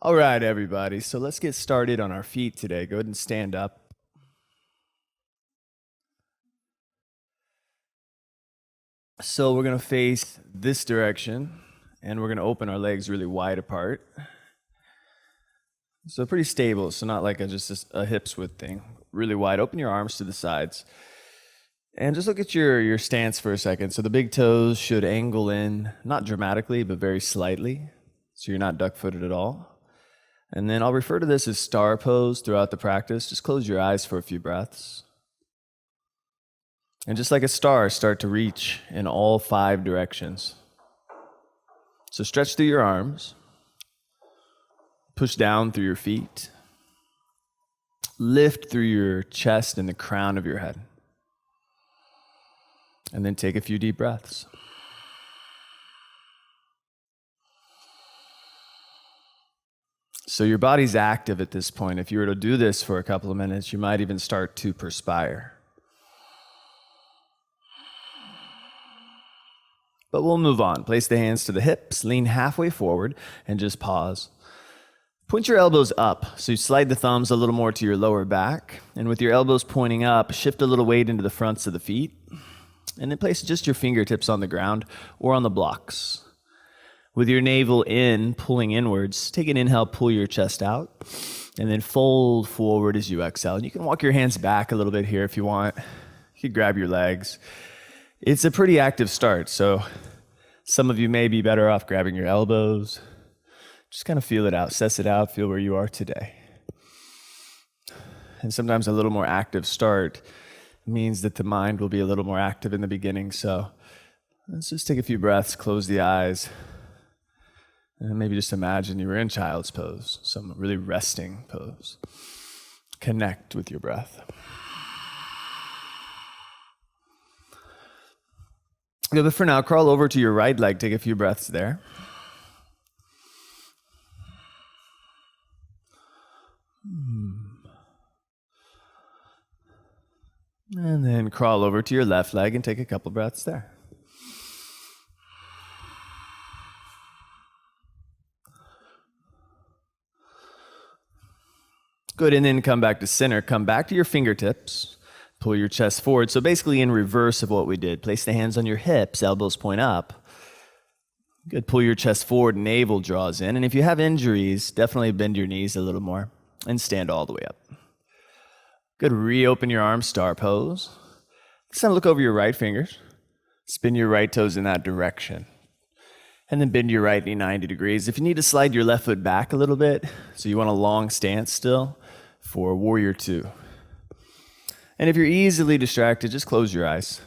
All right, everybody. So let's get started on our feet today. Go ahead and stand up. So we're going to face this direction, and we're going to open our legs really wide apart. So pretty stable, so not like just a hips width thing. Really wide. Open your arms to the sides. And just look at your stance for a second. So the big toes should angle in, not dramatically, but very slightly. So you're not duck-footed at all. And then I'll refer to this as star pose throughout the practice. Just close your eyes for a few breaths. And just like a star, start to reach in all 5 directions. So stretch through your arms. Push down through your feet. Lift through your chest and the crown of your head. And then take a few deep breaths. So your body's active at this point. If you were to do this for a couple of minutes, you might even start to perspire. But we'll move on. Place the hands to the hips, lean halfway forward, and just pause. Point your elbows up, so you slide the thumbs a little more to your lower back. And with your elbows pointing up, shift a little weight into the fronts of the feet. And then place just your fingertips on the ground or on the blocks. With your navel in, pulling inwards, take an inhale, pull your chest out, and then fold forward as you exhale. And you can walk your hands back a little bit here if you want. You can grab your legs. It's a pretty active start, so some of you may be better off grabbing your elbows. Just kind of feel it out, suss it out, feel where you are today. And sometimes a little more active start means that the mind will be a little more active in the beginning. So let's just take a few breaths, close the eyes, and maybe just imagine you were in child's pose, some really resting pose. Connect with your breath. Okay, but for now, crawl over to your right leg, take a few breaths there. And then crawl over to your left leg and take a couple breaths there. Good, and then come back to center. Come back to your fingertips. Pull your chest forward. So basically in reverse of what we did. Place the hands on your hips, elbows point up. Good, pull your chest forward, navel draws in. And if you have injuries, definitely bend your knees a little more and stand all the way up. Good, reopen your arms, star pose. This time look over your right fingers. Spin your right toes in that direction. And then bend your right knee 90 degrees. If you need to slide your left foot back a little bit, so you want a long stance still, for Warrior 2. And if you're easily distracted, just close your eyes.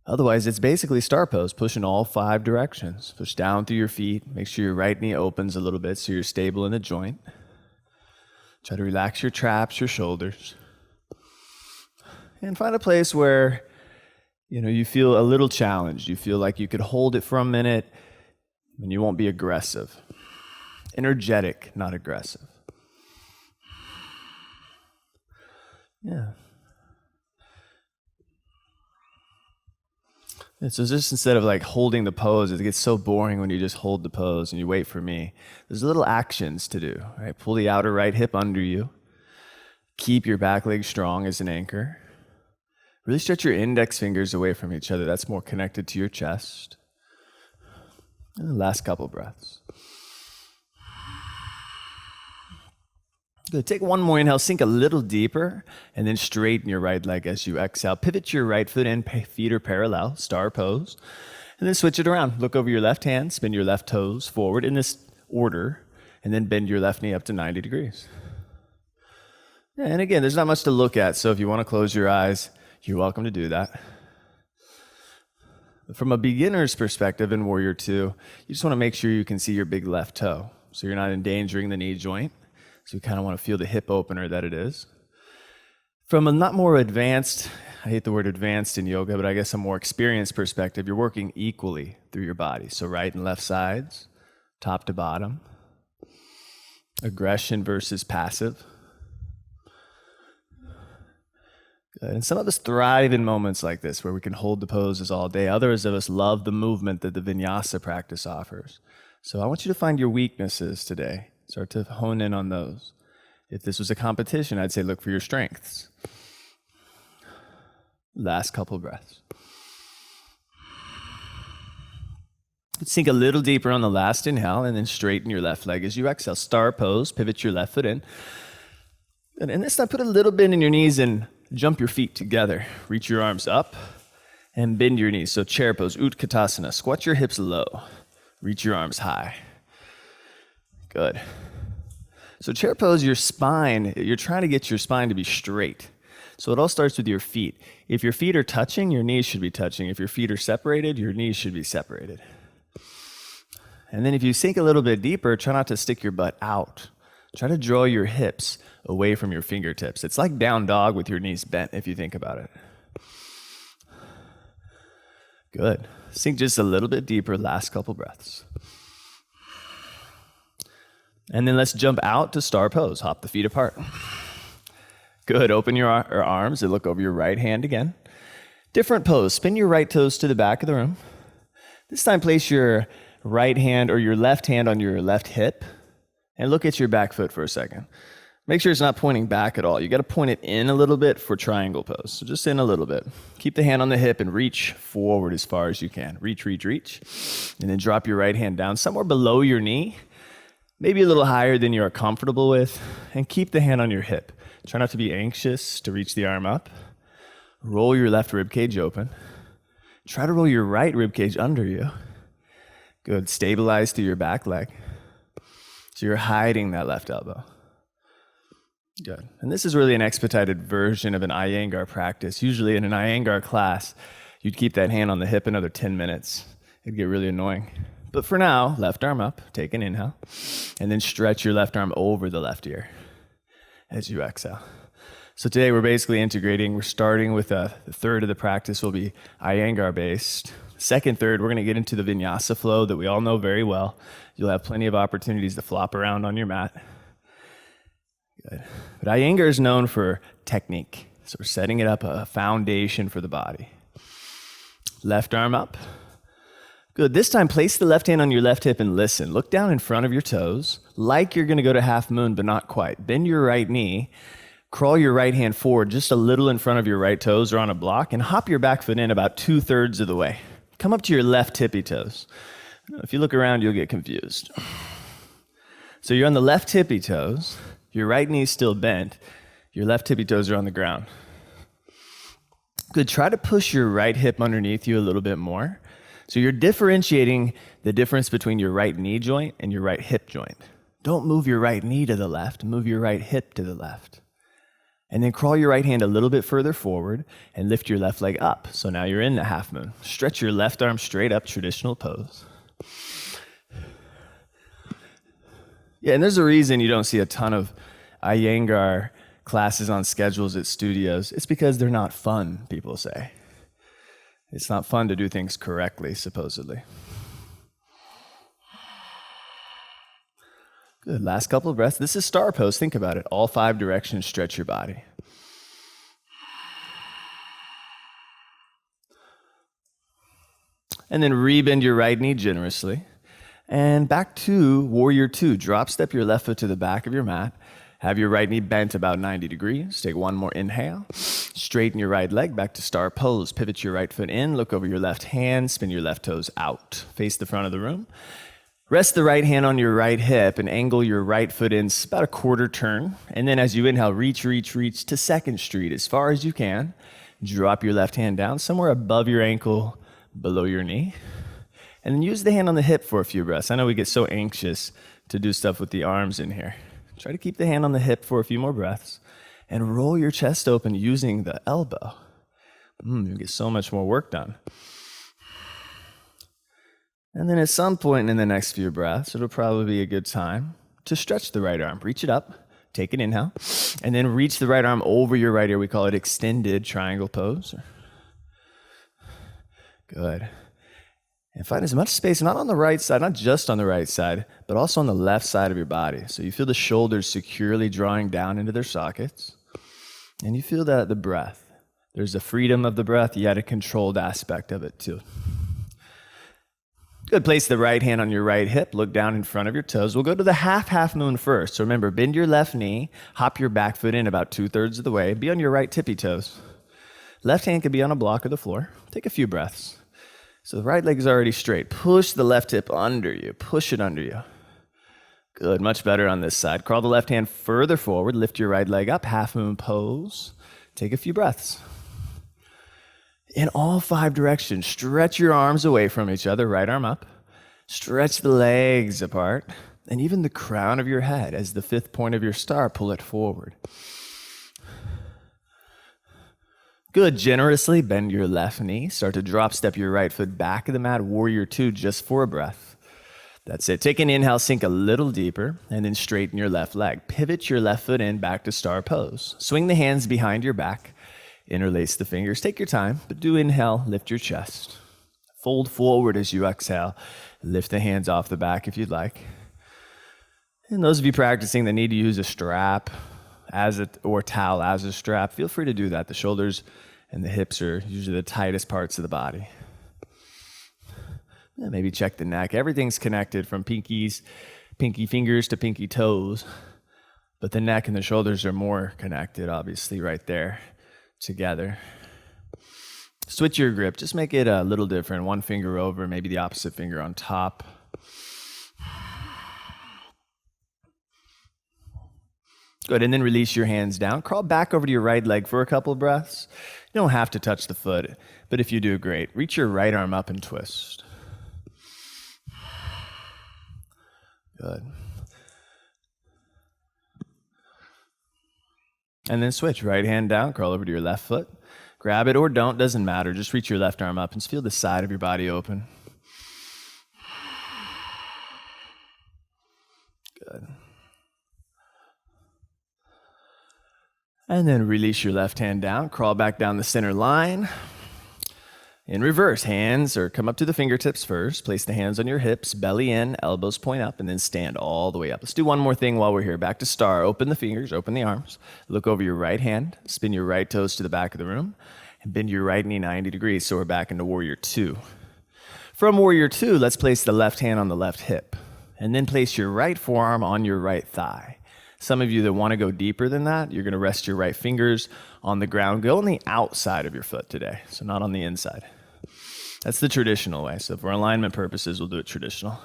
Otherwise, it's basically star pose, push in all 5 directions. Push down through your feet. Make sure your right knee opens a little bit so you're stable in the joint. Try to relax your traps, your shoulders. And find a place where, you feel a little challenged. You feel like you could hold it for a minute and you won't be aggressive. Energetic, not aggressive. Yeah. And so just instead of like holding the pose, it gets so boring when you just hold the pose and you wait for me. There's little actions to do, right? Pull the outer right hip under you. Keep your back leg strong as an anchor. Really stretch your index fingers away from each other. That's more connected to your chest. And the last couple breaths. Good. Take one more inhale, sink a little deeper, and then straighten your right leg as you exhale. Pivot your right foot and feet are parallel, star pose. And then switch it around. Look over your left hand, spin your left toes forward in this order, and then bend your left knee up to 90 degrees. And again, there's not much to look at, so if you want to close your eyes, you're welcome to do that. From a beginner's perspective in Warrior 2, you just want to make sure you can see your big left toe, so you're not endangering the knee joint. So you kind of want to feel the hip opener that it is. From a not more advanced, I hate the word advanced in yoga, but I guess a more experienced perspective, you're working equally through your body. So right and left sides, top to bottom. Aggression versus passive. Good. And some of us thrive in moments like this where we can hold the poses all day. Others of us love the movement that the Vinyasa practice offers. So I want you to find your weaknesses today. Start to hone in on those. If this was a competition, I'd say look for your strengths. Last couple breaths. Sink a little deeper on the last inhale and then straighten your left leg as you exhale. Star pose, pivot your left foot in. And this time, put a little bend in your knees and jump your feet together. Reach your arms up and bend your knees. So chair pose, Utkatasana. Squat your hips low. Reach your arms high. Good. So chair pose, your spine, you're trying to get your spine to be straight. So it all starts with your feet. If your feet are touching, your knees should be touching. If your feet are separated, your knees should be separated. And then if you sink a little bit deeper, try not to stick your butt out. Try to draw your hips away from your fingertips. It's like down dog with your knees bent, if you think about it. Good. Sink just a little bit deeper, last couple breaths. And then let's jump out to star pose. Hop the feet apart. Good. Open your arms and look over your right hand again. Different pose. Spin your right toes to the back of the room. This time place your right hand or your left hand on your left hip and look at your back foot for a second. Make sure it's not pointing back at all. You got to point it in a little bit for triangle pose. So just in a little bit. Keep the hand on the hip and reach forward as far as you can. Reach, reach, reach. And then drop your right hand down somewhere below your knee, maybe a little higher than you're comfortable with, and keep the hand on your hip. Try not to be anxious to reach the arm up. Roll your left rib cage open. Try to roll your right rib cage under you. Good. Stabilize through your back leg. So you're hiding that left elbow. Good. And this is really an expedited version of an Iyengar practice. Usually in an Iyengar class, you'd keep that hand on the hip another 10 minutes. It'd get really annoying. But for now, left arm up, take an inhale, and then stretch your left arm over the left ear as you exhale. So today we're basically integrating. We're starting with the third of the practice will be Iyengar based. Second third, we're going to get into the Vinyasa flow that we all know very well. You'll have plenty of opportunities to flop around on your mat. Good. But Iyengar is known for technique. So we're setting it up a foundation for the body. Left arm up. Good. This time, place the left hand on your left hip and listen. Look down in front of your toes, like you're going to go to half moon, but not quite. Bend your right knee. Crawl your right hand forward just a little in front of your right toes or on a block, and hop your back foot in about 2/3 of the way. Come up to your left tippy toes. If you look around, you'll get confused. So you're on the left tippy toes. Your right knee's still bent. Your left tippy toes are on the ground. Good. Try to push your right hip underneath you a little bit more. So you're differentiating the difference between your right knee joint and your right hip joint. Don't move your right knee to the left. Move your right hip to the left. And then crawl your right hand a little bit further forward and lift your left leg up. So now you're in the half moon. Stretch your left arm straight up, traditional pose. Yeah, and there's a reason you don't see a ton of Iyengar classes on schedules at studios. It's because they're not fun, people say. It's not fun to do things correctly, supposedly. Good. Last couple of breaths. This is star pose. Think about it. All 5 directions, stretch your body. And then rebend your right knee generously. And back to warrior 2. Drop step your left foot to the back of your mat. Have your right knee bent about 90 degrees. Take one more inhale. Straighten your right leg back to star pose. Pivot your right foot in. Look over your left hand. Spin your left toes out. Face the front of the room. Rest the right hand on your right hip and angle your right foot in about a 1/4 turn. And then as you inhale, reach, reach, reach to 2nd Street as far as you can. Drop your left hand down somewhere above your ankle, below your knee. And then use the hand on the hip for a few breaths. I know we get so anxious to do stuff with the arms in here. Try to keep the hand on the hip for a few more breaths. And roll your chest open using the elbow. You get so much more work done. And then at some point in the next few breaths, it'll probably be a good time to stretch the right arm. Reach it up, take an inhale, and then reach the right arm over your right ear. We call it extended triangle pose. Good. And find as much space, not on the right side, not just on the right side, but also on the left side of your body. So you feel the shoulders securely drawing down into their sockets. And you feel that the breath. There's a freedom of the breath, yet a controlled aspect of it too. Good. Place the right hand on your right hip. Look down in front of your toes. We'll go to the half moon first. So remember, bend your left knee, hop your back foot in about 2/3 of the way. Be on your right tippy toes. Left hand can be on a block or the floor. Take a few breaths. So the right leg is already straight. Push the left hip under you. Push it under you. Good. Much better on this side. Crawl the left hand further forward. Lift your right leg up. Half moon pose. Take a few breaths. In all 5 directions, stretch your arms away from each other. Right arm up. Stretch the legs apart. And even the crown of your head as the 5th point of your star, pull it forward. Good. Generously bend your left knee. Start to drop step your right foot back of the mat. Warrior 2 just for a breath. That's it. Take an inhale, sink a little deeper, and then straighten your left leg. Pivot your left foot in back to star pose. Swing the hands behind your back. Interlace the fingers. Take your time, but do inhale, lift your chest. Fold forward as you exhale. Lift the hands off the back if you'd like. And those of you practicing that need to use a strap or towel as a strap, feel free to do that. The shoulders and the hips are usually the tightest parts of the body. Yeah, maybe check the neck. Everything's connected from pinky fingers to pinky toes, but the neck and the shoulders are more connected, obviously, right there together. Switch your grip. Just make it a little different. One finger over, maybe the opposite finger on top. Good, and then release your hands down. Crawl back over to your right leg for a couple of breaths. You don't have to touch the foot, but if you do, great. Reach your right arm up and twist. Good. And then switch. Right hand down, crawl over to your left foot. Grab it or don't, doesn't matter. Just reach your left arm up and feel the side of your body open. Good. And then release your left hand down, crawl back down the center line. In reverse, hands or come up to the fingertips first. Place the hands on your hips, belly in, elbows point up, and then stand all the way up. Let's do one more thing while we're here. Back to star. Open the fingers, open the arms. Look over your right hand. Spin your right toes to the back of the room. And bend your right knee 90 degrees. So we're back into warrior 2. From warrior 2, let's place the left hand on the left hip. And then place your right forearm on your right thigh. Some of you that want to go deeper than that, you're going to rest your right fingers on the ground. Go on the outside of your foot today, so not on the inside. That's the traditional way. So for alignment purposes, we'll do it traditional.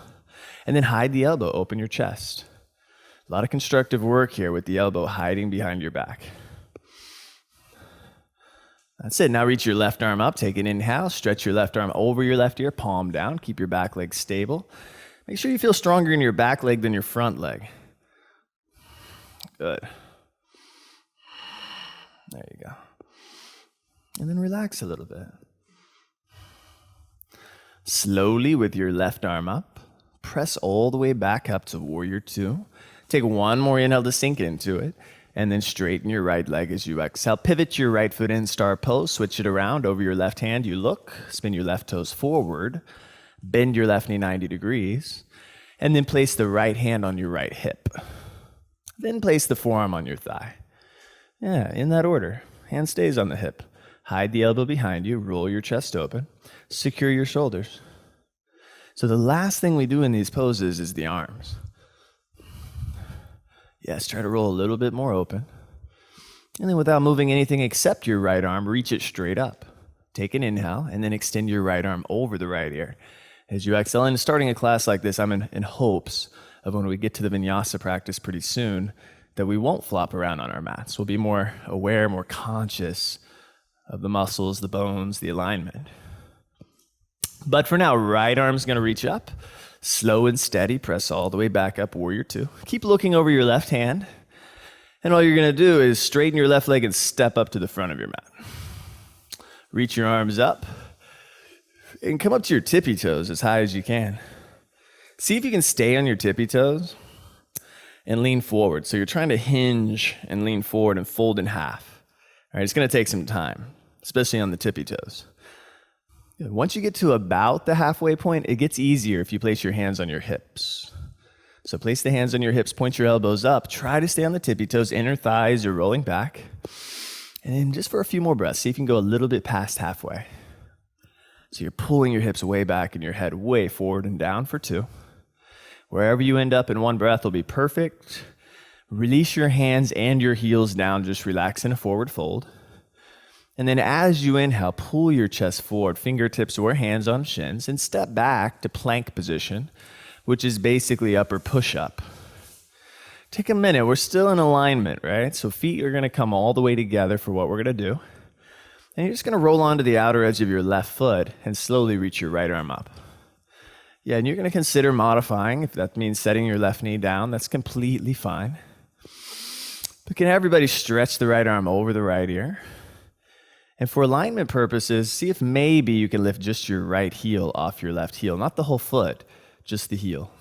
And then hide the elbow, open your chest. A lot of constructive work here with the elbow hiding behind your back. That's it. Now reach your left arm up, take an inhale, stretch your left arm over your left ear, palm down, keep your back leg stable. Make sure you feel stronger in your back leg than your front leg. Good. There you go. And then relax a little bit. Slowly with your left arm up, press all the way back up to warrior 2. Take one more inhale to sink into it, and then straighten your right leg as you exhale. Pivot your right foot in star pose, switch it around over your left hand. You look, spin your left toes forward, bend your left knee 90 degrees, and then place the right hand on your right hip. Then place the forearm on your thigh. Yeah, in that order. Hand stays on the hip. Hide the elbow behind you. Roll your chest open. Secure your shoulders. So the last thing we do in these poses is the arms. Yes, try to roll a little bit more open. And then without moving anything except your right arm, reach it straight up. Take an inhale and then extend your right arm over the right ear. As you exhale, and starting a class like this, I'm in hopes of when we get to the vinyasa practice pretty soon, that we won't flop around on our mats. We'll be more aware, more conscious of the muscles, the bones, the alignment. But for now, right arm's gonna reach up, slow and steady, press all the way back up, warrior 2. Keep looking over your left hand, and all you're gonna do is straighten your left leg and step up to the front of your mat. Reach your arms up, and come up to your tippy toes as high as you can. See if you can stay on your tippy toes and lean forward. So you're trying to hinge and lean forward and fold in half. All right, it's going to take some time, especially on the tippy toes. Once you get to about the halfway point, it gets easier if you place your hands on your hips. So place the hands on your hips, point your elbows up, try to stay on the tippy toes, inner thighs are rolling back. And then just for a few more breaths, see if you can go a little bit past halfway. So you're pulling your hips way back and your head way forward and down for 2. Wherever you end up in one breath will be perfect. Release your hands and your heels down, just relax in a forward fold. And then as you inhale, pull your chest forward, fingertips or hands on shins, and step back to plank position, which is basically upper push-up. Take a minute, we're still in alignment, right? So feet are gonna come all the way together for what we're gonna do. And you're just gonna roll onto the outer edge of your left foot and slowly reach your right arm up. Yeah, and you're gonna consider modifying. If that means setting your left knee down, that's completely fine. But can everybody stretch the right arm over the right ear? And for alignment purposes, see if maybe you can lift just your right heel off your left heel, not the whole foot, just the heel.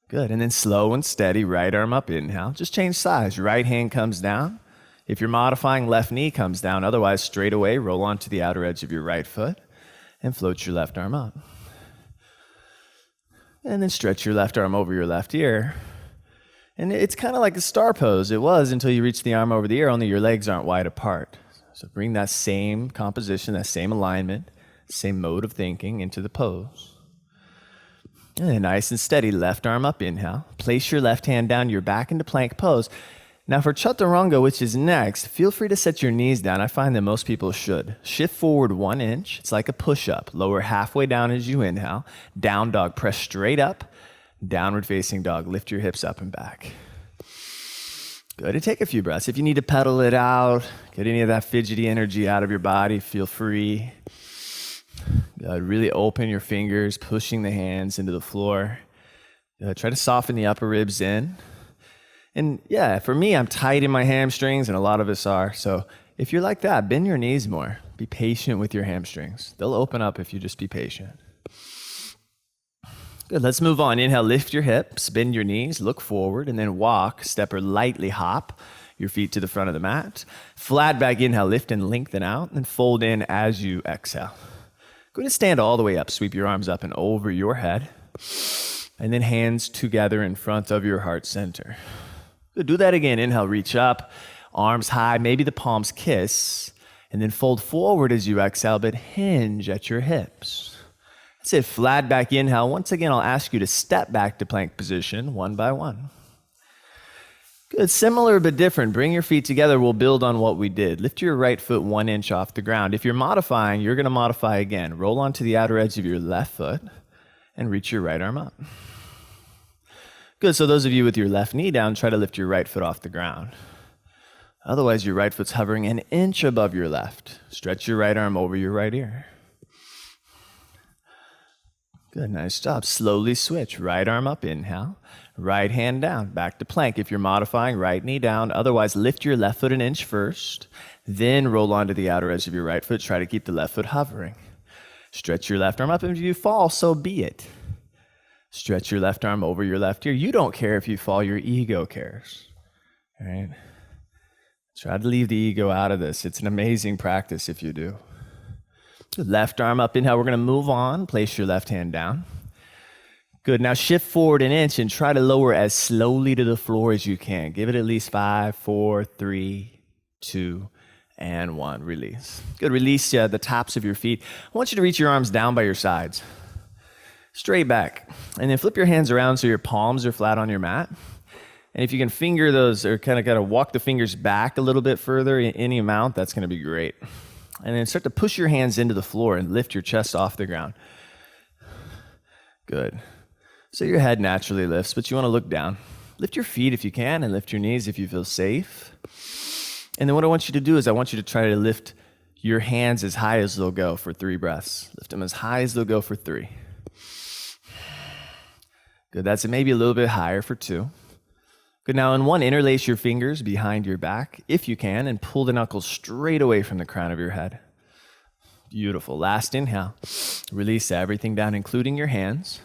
Good, and then slow and steady, right arm up, inhale. Just change size, right hand comes down. If you're modifying, left knee comes down. Otherwise, straight away, roll onto the outer edge of your right foot and float your left arm up. And then stretch your left arm over your left ear. And it's kind of like a star pose. It was until you reach the arm over the ear, only your legs aren't wide apart. So bring that same composition, that same alignment, same mode of thinking into the pose. And then nice and steady, left arm up, inhale. Place your left hand down your back into plank pose. Now for Chaturanga, which is next, feel free to set your knees down. I find that most people should. Shift forward 1 inch. It's like a push-up. Lower halfway down as you inhale. Down dog, press straight up. Downward facing dog, lift your hips up and back. Good, and take a few breaths. If you need to pedal it out, get any of that fidgety energy out of your body, feel free. Good, really open your fingers, pushing the hands into the floor. Try to soften the upper ribs in. And yeah, for me, I'm tight in my hamstrings, and a lot of us are. So if you're like that, bend your knees more. Be patient with your hamstrings. They'll open up if you just be patient. Good, let's move on. Inhale, lift your hips, bend your knees, look forward, and then walk, step or lightly hop your feet to the front of the mat. Flat back, inhale, lift and lengthen out, and fold in as you exhale. Go ahead and stand all the way up. Sweep your arms up and over your head, and then hands together in front of your heart center. Good, do that again. Inhale, reach up, arms high, maybe the palms kiss, and then fold forward as you exhale, but hinge at your hips. That's it, flat back inhale. Once again, I'll ask you to step back to plank position, one by one. Good, similar but different. Bring your feet together. We'll build on what we did. Lift your right foot 1 inch off the ground. If you're modifying, you're gonna modify again. Roll onto the outer edge of your left foot and reach your right arm up. Good, so those of you with your left knee down, try to lift your right foot off the ground. Otherwise, your right foot's hovering 1 inch above your left. Stretch your right arm over your right ear. Good, nice job. Slowly switch. Right arm up, inhale. Right hand down, back to plank. If you're modifying, right knee down. Otherwise, lift your left foot 1 inch first, then roll onto the outer edge of your right foot. Try to keep the left foot hovering. Stretch your left arm up, and if you fall, so be it. Stretch your left arm over your left ear. You don't care if you fall, your ego cares. All right? Try to leave the ego out of this. It's an amazing practice if you do. Left arm up, inhale. We're going to move on. Place your left hand down. Good. Now shift forward 1 inch and try to lower as slowly to the floor as you can. Give it at least 5, 4, 3, 2, and 1. Release. Good. Release the tops of your feet. I want you to reach your arms down by your sides. Straight back. And then flip your hands around so your palms are flat on your mat. And if you can finger those or kind of walk the fingers back a little bit further, any amount, that's going to be great. And then start to push your hands into the floor and lift your chest off the ground. Good. So your head naturally lifts, but you want to look down. Lift your feet if you can, and lift your knees if you feel safe. And then what I want you to do is I want you to try to lift your hands as high as they'll go for 3 breaths. Lift them as high as they'll go for 3. Good. That's maybe a little bit higher for 2. Good. Now in 1, interlace your fingers behind your back, if you can, and pull the knuckles straight away from the crown of your head. Beautiful. Last inhale. Release everything down, including your hands.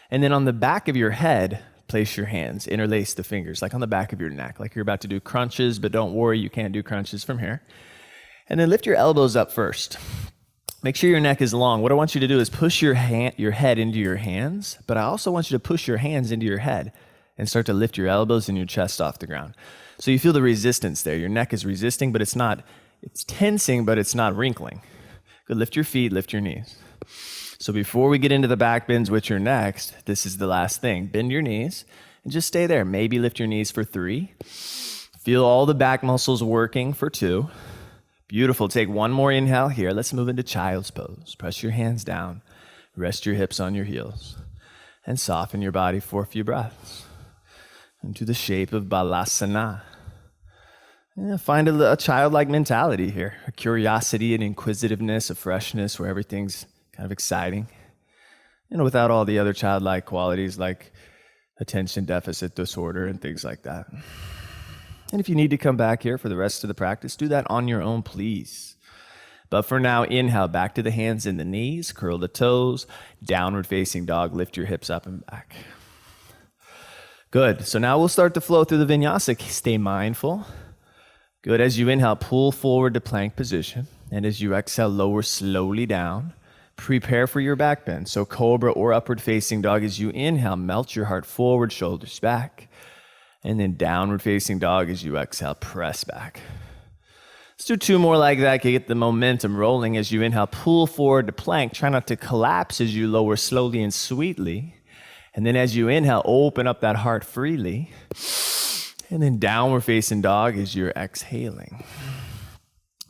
And then on the back of your head, place your hands. Interlace the fingers, like on the back of your neck, like you're about to do crunches, but don't worry, you can't do crunches from here. And then lift your elbows up first. Make sure your neck is long. What I want you to do is push your head into your hands, but I also want you to push your hands into your head and start to lift your elbows and your chest off the ground. So you feel the resistance there. Your neck is resisting, but it's tensing, but it's not wrinkling. Good, lift your feet, lift your knees. So before we get into the back bends, which are next, this is the last thing. Bend your knees and just stay there. Maybe lift your knees for 3. Feel all the back muscles working for 2. Beautiful. Take one more inhale here. Let's move into child's pose. Press your hands down. Rest your hips on your heels. And soften your body for a few breaths. Into the shape of balasana. Find a childlike mentality here. A curiosity and inquisitiveness, a freshness where everything's kind of exciting. Without all the other childlike qualities like attention deficit disorder and things like that. And if you need to come back here for the rest of the practice, do that on your own, please. But for now, inhale, back to the hands and the knees, curl the toes, downward facing dog, lift your hips up and back. Good, so now we'll start to flow through the vinyasa. Stay mindful. Good, as you inhale, pull forward to plank position. And as you exhale, lower slowly down. Prepare for your back bend. So cobra or upward facing dog, as you inhale, melt your heart forward, shoulders back. And then downward facing dog as you exhale, press back. Let's do 2 more like that to get the momentum rolling. As you inhale, pull forward to plank. Try not to collapse as you lower slowly and sweetly. And then as you inhale, open up that heart freely. And then downward facing dog as you're exhaling.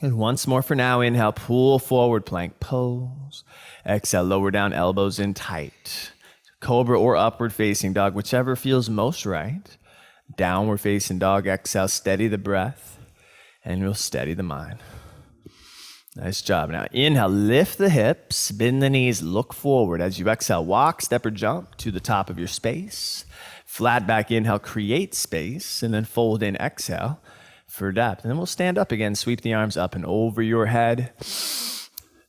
And once more for now, inhale, pull forward, plank pose. Exhale, lower down, elbows in tight. Cobra or upward facing dog, whichever feels most right. Downward facing dog, exhale, steady the breath, and you'll steady the mind. Nice job. Now inhale, lift the hips, bend the knees, look forward. As you exhale, walk, step or jump to the top of your space. Flat back inhale, create space, and then fold in, exhale for depth. And then we'll stand up again, sweep the arms up and over your head.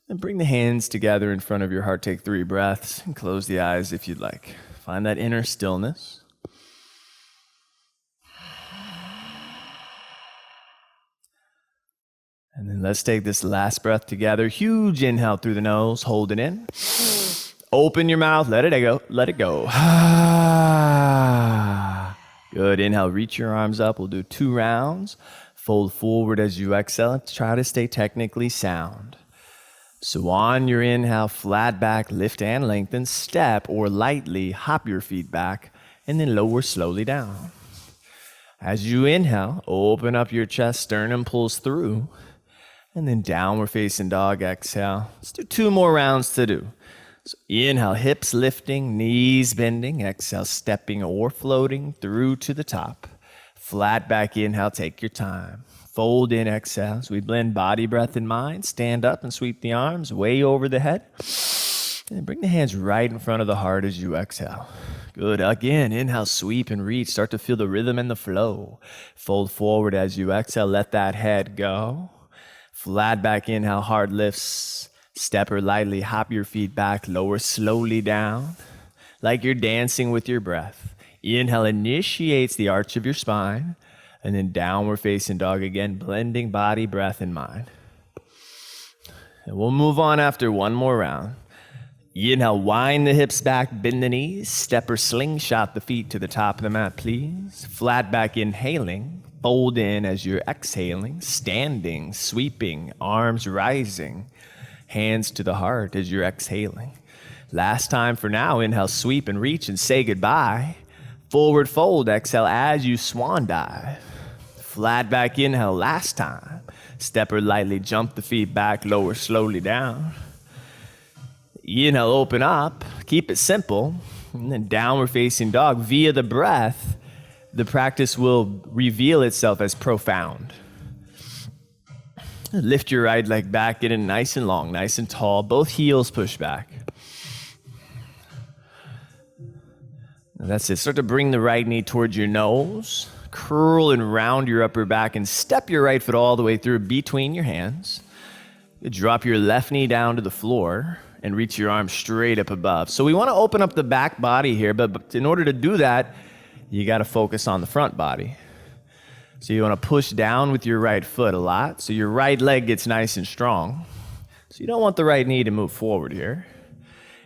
And bring the hands together in front of your heart. Take 3 breaths and close the eyes if you'd like. Find that inner stillness. And then let's take this last breath together. Huge inhale through the nose, hold it in. Open your mouth, let it go, let it go. Good, inhale, reach your arms up. We'll do 2 rounds. Fold forward as you exhale. Try to stay technically sound. So on your inhale, flat back, lift and lengthen, step or lightly hop your feet back, and then lower slowly down. As you inhale, open up your chest, sternum pulls through. And then downward facing dog, exhale. Let's do 2 more rounds to do. So inhale, hips lifting, knees bending. Exhale, stepping or floating through to the top. Flat back inhale, take your time. Fold in, exhale. As we blend body, breath, and mind. Stand up and sweep the arms way over the head. And then bring the hands right in front of the heart as you exhale. Good. Again, inhale, sweep and reach. Start to feel the rhythm and the flow. Fold forward as you exhale. Let that head go. Flat back inhale, heart lifts. Step or lightly hop your feet back, lower slowly down, like you're dancing with your breath. Inhale initiates the arch of your spine, and then downward facing dog again, blending body, breath, and mind. And we'll move on after 1 more round. Inhale, wind the hips back, bend the knees, step or slingshot the feet to the top of the mat, please. Flat back inhaling. Fold in as you're exhaling, standing, sweeping, arms rising, hands to the heart as you're exhaling. Last time for now, inhale, sweep and reach and say goodbye. Forward fold, exhale as you swan dive. Flat back inhale, last time. Step or lightly jump the feet back, lower slowly down. Inhale, open up, keep it simple, and then downward facing dog via the breath. The practice will reveal itself as profound. Lift your right leg back, get it nice and long, nice and tall. Both heels push back. That's it. Start to bring the right knee towards your nose. Curl and round your upper back and step your right foot all the way through between your hands. Drop your left knee down to the floor and reach your arms straight up above. So we want to open up the back body here, but in order to do that, you got to focus on the front body. So you want to push down with your right foot a lot. So your right leg gets nice and strong. So you don't want the right knee to move forward here.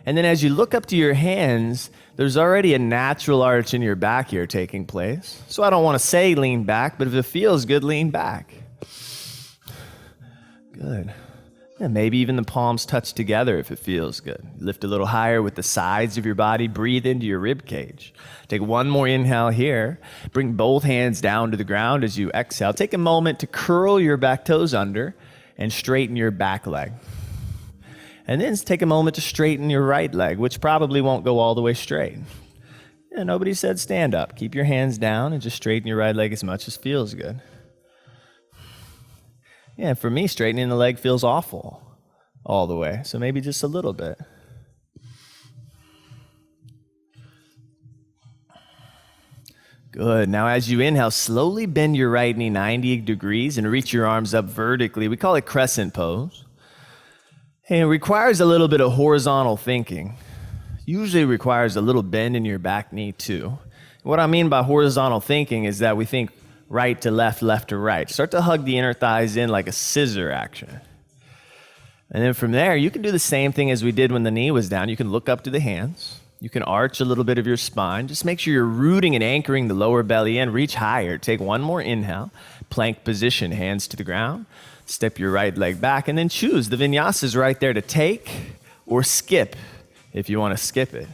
And then as you look up to your hands, there's already a natural arch in your back here taking place. So I don't want to say lean back, but if it feels good, lean back. Good. And maybe even the palms touch together if it feels good. Lift a little higher with the sides of your body. Breathe into your rib cage. Take one more inhale here. Bring both hands down to the ground as you exhale. Take a moment to curl your back toes under and straighten your back leg. And then take a moment to straighten your right leg, which probably won't go all the way straight. Yeah, nobody said stand up. Keep your hands down and just straighten your right leg as much as feels good. Yeah, for me, straightening the leg feels awful all the way, so maybe just a little bit. Good. Now as you inhale, slowly bend your right knee 90 degrees and reach your arms up vertically. We call it crescent pose. And it requires a little bit of horizontal thinking. Usually requires a little bend in your back knee too. What I mean by horizontal thinking is that we think right to left, left to right. Start to hug the inner thighs in like a scissor action. And then from there, you can do the same thing as we did when the knee was down. You can look up to the hands. You can arch a little bit of your spine. Just make sure you're rooting and anchoring the lower belly in. Reach higher. Take one more inhale. Plank position, hands to the ground. Step your right leg back and then choose. The vinyasa is right there to take or skip if you want to skip it.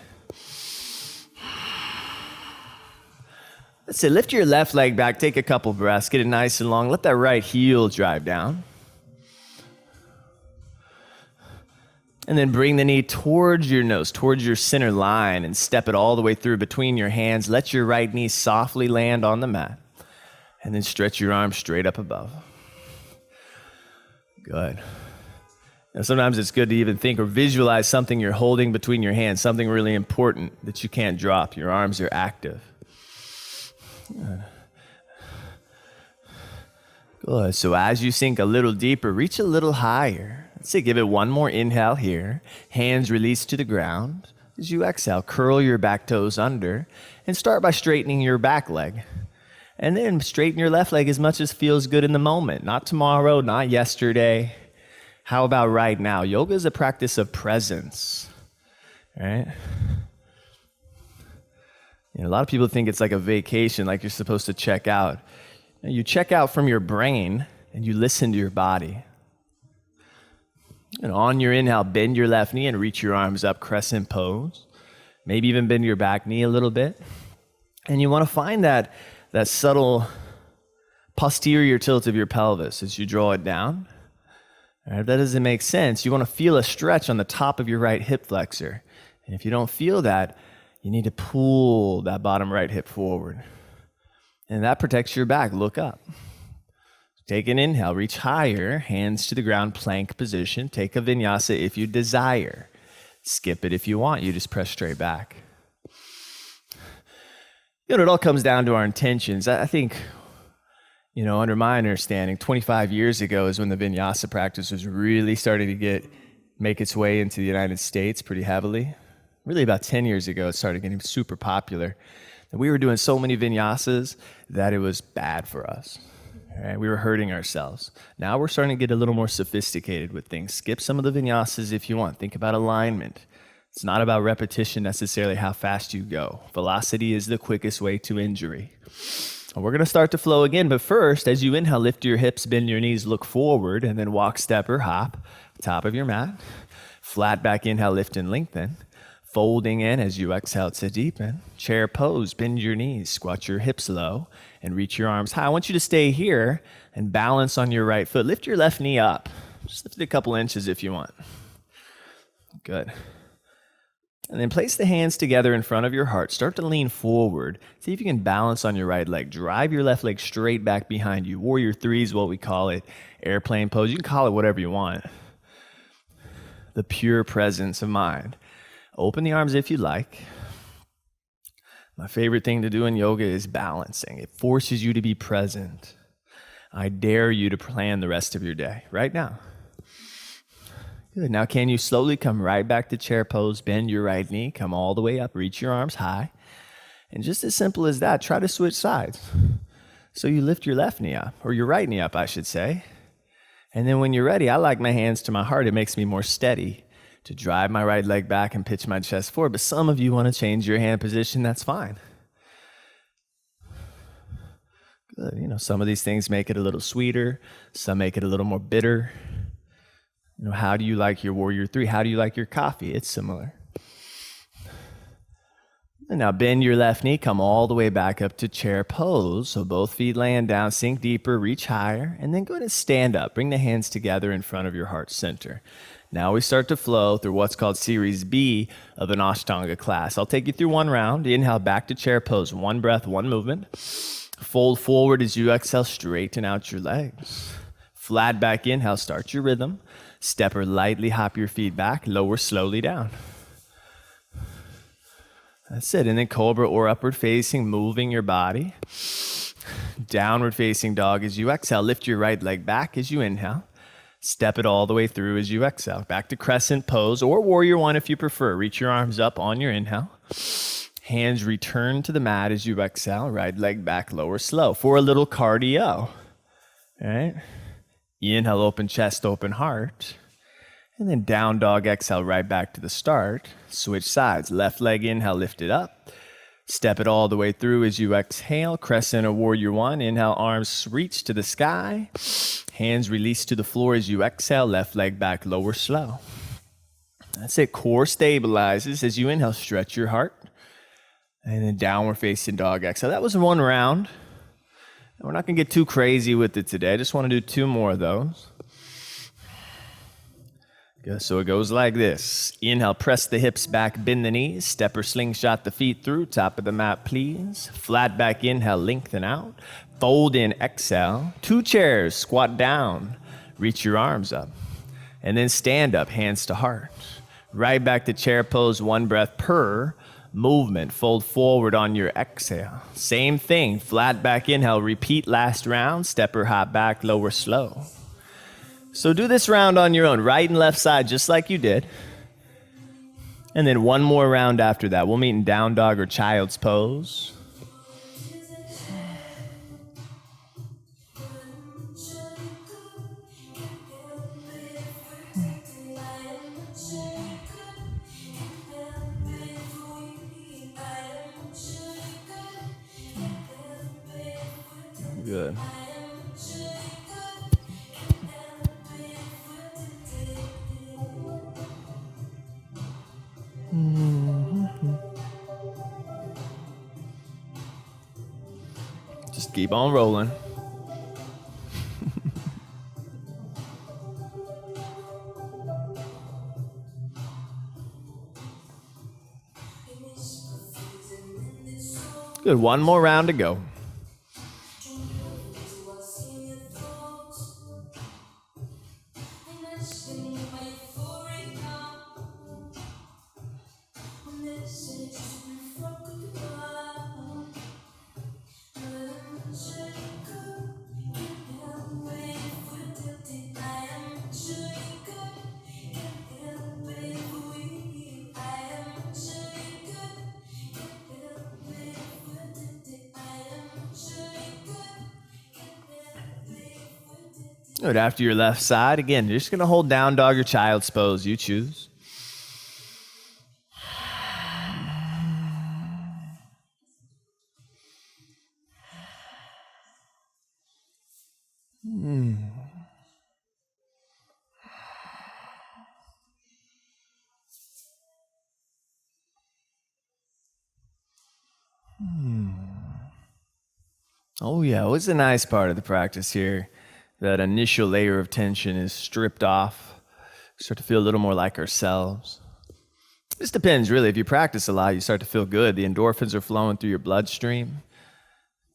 That's it. Lift your left leg back. Take a couple breaths. Get it nice and long. Let that right heel drive down. And then bring the knee towards your nose, towards your center line, and step it all the way through between your hands. Let your right knee softly land on the mat. And then stretch your arms straight up above. Good. Now, sometimes it's good to even think or visualize something you're holding between your hands, something really important that you can't drop. Your arms are active. Good. So as you sink a little deeper, reach a little higher. Let's say give it one more inhale here. Hands release to the ground. As you exhale, curl your back toes under and start by straightening your back leg. And then straighten your left leg as much as feels good in the moment. Not tomorrow, not yesterday. How about right now? Yoga is a practice of presence, right? A lot of people think it's like a vacation, like you're supposed to check out. You check out from your brain and you listen to your body. And on your inhale, bend your left knee and reach your arms up, crescent pose. Maybe even bend your back knee a little bit. And you want to find that subtle posterior tilt of your pelvis as you draw it down. All right, if that doesn't make sense, you want to feel a stretch on the top of your right hip flexor. And if you don't feel that, you need to pull that bottom right hip forward. And that protects your back. Look up. Take an inhale, reach higher, hands to the ground, plank position. Take a vinyasa if you desire. Skip it if you want. You just press straight back. It all comes down to our intentions. I think, under my understanding, 25 years ago is when the vinyasa practice was really starting to make its way into the United States pretty heavily. Really about 10 years ago, it started getting super popular. And we were doing so many vinyasas that it was bad for us. Right? We were hurting ourselves. Now we're starting to get a little more sophisticated with things. Skip some of the vinyasas if you want. Think about alignment. It's not about repetition necessarily, how fast you go. Velocity is the quickest way to injury. We're going to start to flow again, but first, as you inhale, lift your hips, bend your knees, look forward, and then walk, step, or hop, top of your mat. Flat back inhale, lift and lengthen. Folding in as you exhale to deepen. Chair pose, bend your knees, squat your hips low, and reach your arms high. I want you to stay here and balance on your right foot. Lift your left knee up. Just lift it a couple inches if you want. Good. And then place the hands together in front of your heart. Start to lean forward. See if you can balance on your right leg. Drive your left leg straight back behind you. Warrior 3 is what we call it. Airplane pose. You can call it whatever you want. The pure presence of mind. Open the arms if you like. My favorite thing to do in yoga is balancing. It forces you to be present. I dare you to plan the rest of your day right now. Good. Now can you slowly come right back to chair pose, bend your right knee, come all the way up, reach your arms high. And just as simple as that, try to switch sides. So you lift your left knee up, or your right knee up, I should say. And then when you're ready, I like my hands to my heart. It makes me more steady to drive my right leg back and pitch my chest forward. But some of you want to change your hand position, that's fine. Good. Some of these things make it a little sweeter. Some make it a little more bitter. How do you like your warrior three? How do you like your coffee? It's similar. And now bend your left knee, come all the way back up to chair pose. So both feet laying down, sink deeper, reach higher, and then go ahead and stand up. Bring the hands together in front of your heart center. Now we start to flow through what's called Series B of an Ashtanga class. I'll take you through one round. Inhale, back to chair pose. One breath, one movement. Fold forward as you exhale, straighten out your legs. Flat back inhale, start your rhythm. Step or lightly hop your feet back, lower slowly down. That's it. And then cobra or upward facing, moving your body. Downward facing dog as you exhale. Lift your right leg back as you inhale. Step it all the way through as you exhale. Back to crescent pose or warrior one if you prefer. Reach your arms up on your inhale. Hands return to the mat as you exhale. Right leg back, lower slow for a little cardio. All right. Inhale, open chest, open heart. And then down dog, exhale, right back to the start. Switch sides. Left leg inhale, lift it up. Step it all the way through as you exhale. Crescent or warrior one. Inhale, arms reach to the sky. Hands release to the floor as you exhale. Left leg back, lower slow. That's it. Core stabilizes as you inhale. Stretch your heart. And then downward facing dog, exhale. That was one round. We're not going to get too crazy with it today. I just want to do two more of those. Good. So it goes like this. Inhale, press the hips back, bend the knees. Step or slingshot the feet through. Top of the mat, please. Flat back inhale, lengthen out. Fold in, exhale. Two chairs, squat down. Reach your arms up. And then stand up, hands to heart. Right back to chair pose, one breath per movement. Fold forward on your exhale. Same thing, flat back inhale. Repeat last round. Step or hop back, lower slow. So do this round on your own, right and left side, just like you did. And then one more round after that. We'll meet in down dog or child's pose. Good. Just keep on rolling. Good. One more round to go. Good. After your left side, again, you're just going to hold down dog or child's pose. You choose. Oh, yeah. What's the nice part of the practice here? That initial layer of tension is stripped off. We start to feel a little more like ourselves. This depends, really. If you practice a lot, you start to feel good. The endorphins are flowing through your bloodstream.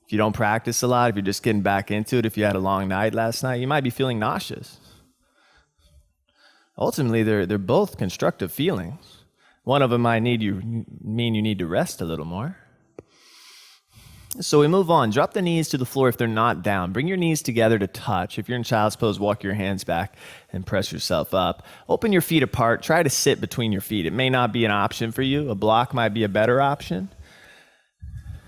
If you don't practice a lot, if you're just getting back into it, if you had a long night last night, you might be feeling nauseous. Ultimately, they're both constructive feelings. One of them might mean you need to rest a little more. So we move on. Drop the knees to the floor if they're not down. Bring your knees together to touch. If you're in child's pose, walk your hands back and press yourself up. Open your feet apart. Try to sit between your feet. It may not be an option for you. A block might be a better option.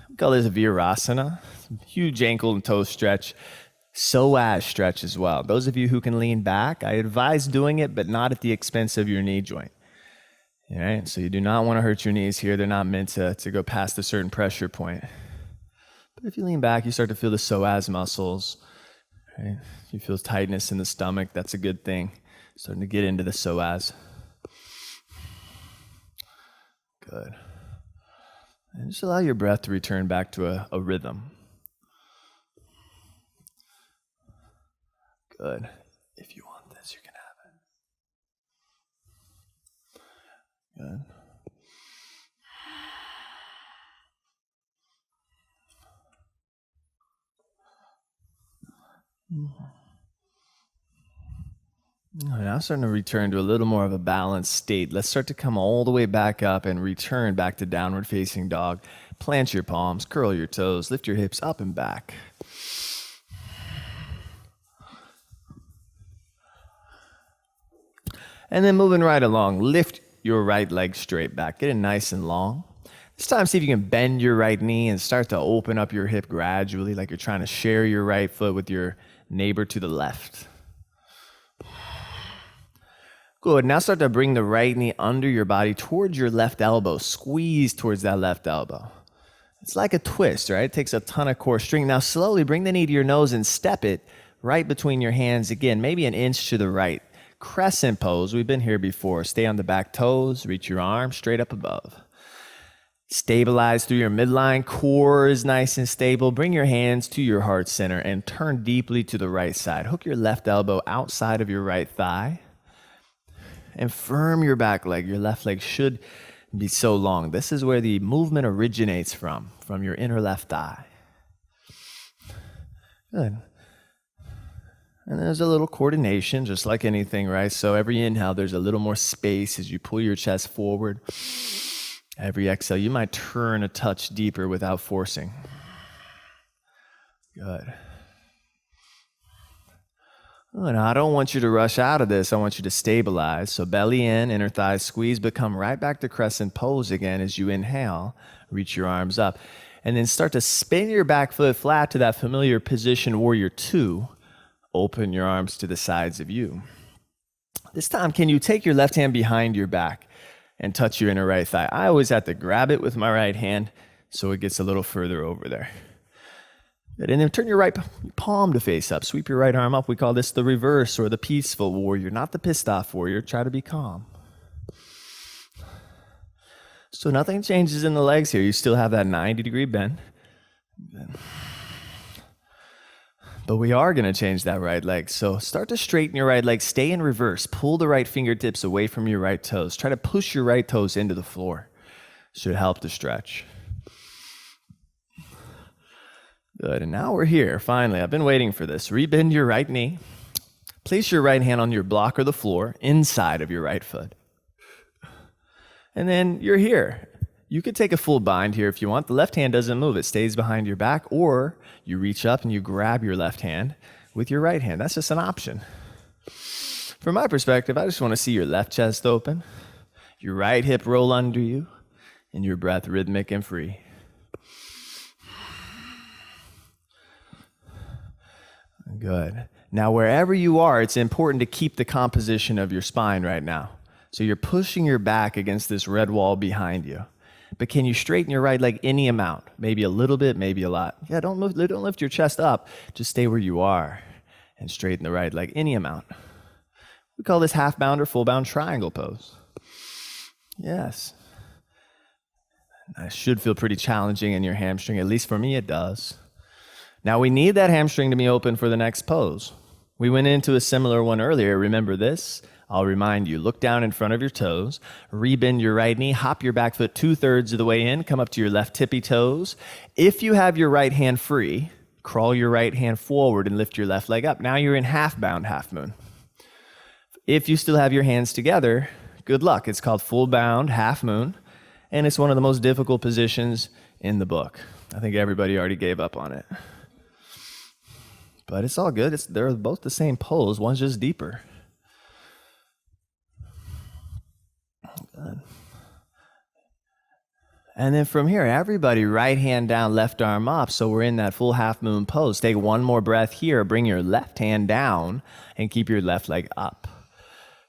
We call this a Virasana. Huge ankle and toe stretch. Psoas stretch as well. Those of you who can lean back, I advise doing it, but not at the expense of your knee joint. All right? So you do not want to hurt your knees here. They're not meant to go past a certain pressure point. But if you lean back, you start to feel the psoas muscles. Right? You feel tightness in the stomach. That's a good thing. Starting to get into the psoas. Good. And just allow your breath to return back to a rhythm. Good. If you want this, you can have it. Good. Now starting to return to a little more of a balanced state. Let's start to come all the way back up and return back to downward facing dog. Plant your palms, curl your toes, lift your hips up and back. And then moving right along, lift your right leg straight back. Get it nice and long. This time, see if you can bend your right knee and start to open up your hip gradually, like you're trying to share your right foot with your neighbor to the left. Good. Now start to bring the right knee under your body towards your left elbow. Squeeze towards that left elbow. It's like a twist, right? It takes a ton of core strength. Now slowly bring the knee to your nose and step it right between your hands again, maybe an inch to the right. Crescent pose. We've been here before. Stay on the back toes. Reach your arms straight up above. Stabilize through your midline. Core is nice and stable. Bring your hands to your heart center and turn deeply to the right side. Hook your left elbow outside of your right thigh. And firm your back leg. Your left leg should be so long. This is where the movement originates from your inner left thigh. Good. And there's a little coordination, just like anything, right? So every inhale, there's a little more space as you pull your chest forward. Every exhale, you might turn a touch deeper without forcing. Good. And I don't want you to rush out of this. I want you to stabilize. So belly in, inner thighs squeeze, but come right back to crescent pose again as you inhale. Reach your arms up. And then start to spin your back foot flat to that familiar position, warrior two. Open your arms to the sides of you. This time, can you take your left hand behind your back and touch your inner right thigh? I always have to grab it with my right hand so it gets a little further over there. Good. And then turn your right palm to face up. Sweep your right arm up. We call this the reverse or the peaceful warrior, not the pissed off warrior. Try to be calm. So nothing changes in the legs here. You still have that 90-degree bend. Good. But we are going to change that right leg. So start to straighten your right leg. Stay in reverse. Pull the right fingertips away from your right toes. Try to push your right toes into the floor. Should help to stretch. Good. And now we're here. Finally, I've been waiting for this. Rebend your right knee. Place your right hand on your block or the floor inside of your right foot. And then you're here. You could take a full bind here if you want. The left hand doesn't move. It stays behind your back, or you reach up and you grab your left hand with your right hand. That's just an option. From my perspective, I just want to see your left chest open, your right hip roll under you, and your breath rhythmic and free. Good. Now, wherever you are, it's important to keep the composition of your spine right now. So you're pushing your back against this red wall behind you. But can you straighten your right leg any amount? Maybe a little bit, maybe a lot. Yeah, don't lift your chest up. Just stay where you are and straighten the right leg any amount. We call this half bound or full bound triangle pose. Yes. That should feel pretty challenging in your hamstring. At least for me, it does. Now we need that hamstring to be open for the next pose. We went into a similar one earlier. Remember this? I'll remind you. Look down in front of your toes. Rebend your right knee. Hop your back foot 2/3 of the way in. Come up to your left tippy toes. If you have your right hand free, crawl your right hand forward and lift your left leg up. Now you're in half bound, half moon. If you still have your hands together, good luck. It's called full bound, half moon. And it's one of the most difficult positions in the book. I think everybody already gave up on it. But it's all good. They're both the same pose. One's just deeper. Good. And then from here, everybody right hand down, left arm up. So we're in that full half moon pose. Take one more breath here. Bring your left hand down and keep your left leg up.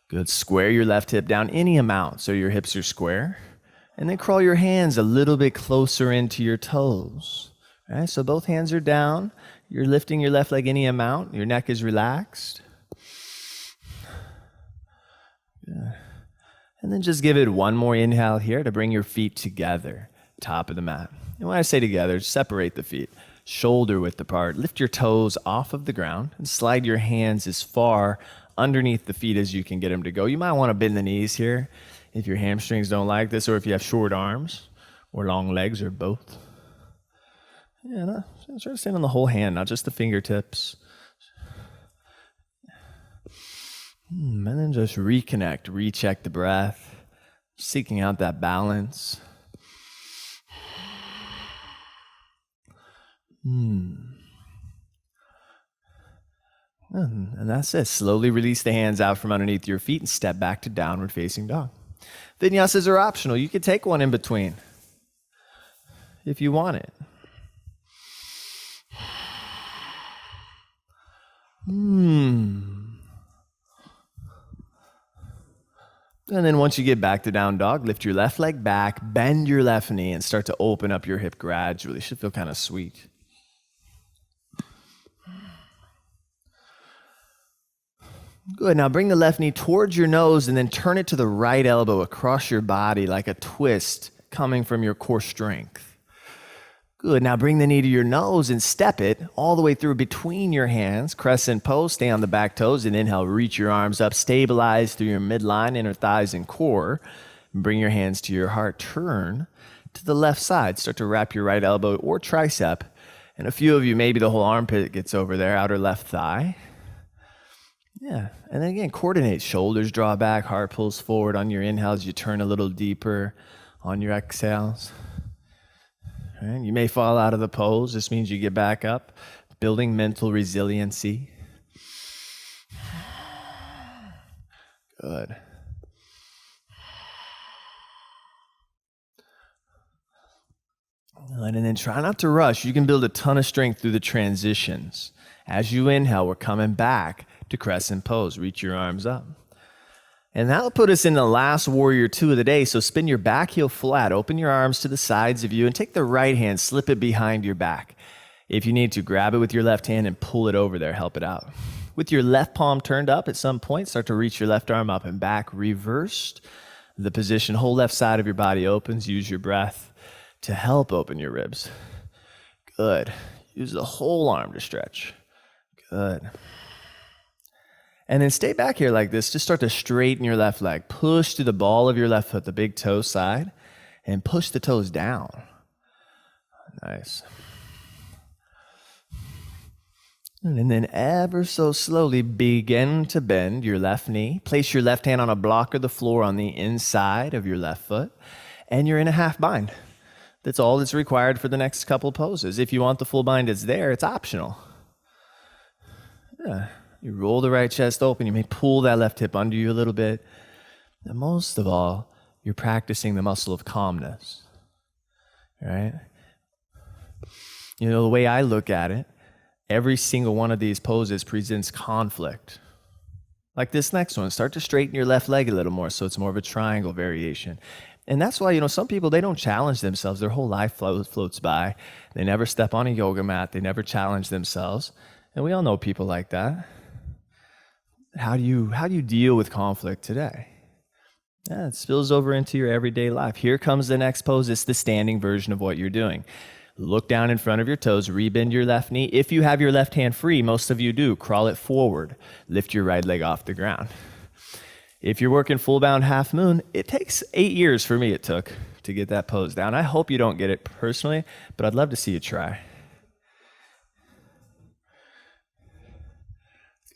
Good. Square your left hip down any amount so your hips are square. And then crawl your hands a little bit closer into your toes. All right, so both hands are down. You're lifting your left leg any amount. Your neck is relaxed. And then just give it one more inhale here to bring your feet together, top of the mat. And when I say together, separate the feet, shoulder width apart. Lift your toes off of the ground and slide your hands as far underneath the feet as you can get them to go. You might want to bend the knees here if your hamstrings don't like this, or if you have short arms or long legs, or both. Yeah, try to stand on the whole hand, not just the fingertips. And then just reconnect, recheck the breath, seeking out that balance. And that's it. Slowly release the hands out from underneath your feet and step back to downward facing dog. Vinyasas are optional. You can take one in between if you want it. And then once you get back to down dog, lift your left leg back, bend your left knee, and start to open up your hip gradually. Should feel kind of sweet. Good. Now bring the left knee towards your nose and then turn it to the right elbow across your body like a twist coming from your core strength. Good. Now bring the knee to your nose and step it all the way through between your hands. Crescent pose. Stay on the back toes and inhale. Reach your arms up. Stabilize through your midline, inner thighs, and core. And bring your hands to your heart. Turn to the left side. Start to wrap your right elbow or tricep. And a few of you, maybe the whole armpit gets over there, outer left thigh. Yeah. And then again, coordinate. Shoulders draw back. Heart pulls forward. On your inhales, you turn a little deeper. On your exhales. Right? You may fall out of the pose. This means you get back up, building mental resiliency. Good. And then try not to rush. You can build a ton of strength through the transitions. As you inhale, we're coming back to crescent pose. Reach your arms up. And that'll put us in the last warrior two of the day. So spin your back heel flat, open your arms to the sides of you, and take the right hand, slip it behind your back. If you need to, grab it with your left hand and pull it over there, help it out. With your left palm turned up at some point, start to reach your left arm up and back, reversed. The position, whole left side of your body opens. Use your breath to help open your ribs. Good. Use the whole arm to stretch. Good. And then stay back here like this. Just start to straighten your left leg. Push to the ball of your left foot, the big toe side, and push the toes down. Nice. And then ever so slowly begin to bend your left knee. Place your left hand on a block of the floor on the inside of your left foot, and you're in a half bind. That's all that's required for the next couple poses. If you want the full bind, it's there. It's optional. Yeah. You roll the right chest open. You may pull that left hip under you a little bit. And most of all, you're practicing the muscle of calmness. Right? You know, the way I look at it, every single one of these poses presents conflict. Like this next one, start to straighten your left leg a little more so it's more of a triangle variation. And that's why, some people, they don't challenge themselves. Their whole life floats by. They never step on a yoga mat. They never challenge themselves. And we all know people like that. How do you deal with conflict today? Yeah, it spills over into your everyday life. Here comes the next pose. It's the standing version of what you're doing. Look down in front of your toes, rebend your left knee. If you have your left hand free, most of you do, crawl it forward. Lift your right leg off the ground. If you're working full bound half moon, it takes 8 years for me it took to get that pose down. I hope you don't get it personally, but I'd love to see you try.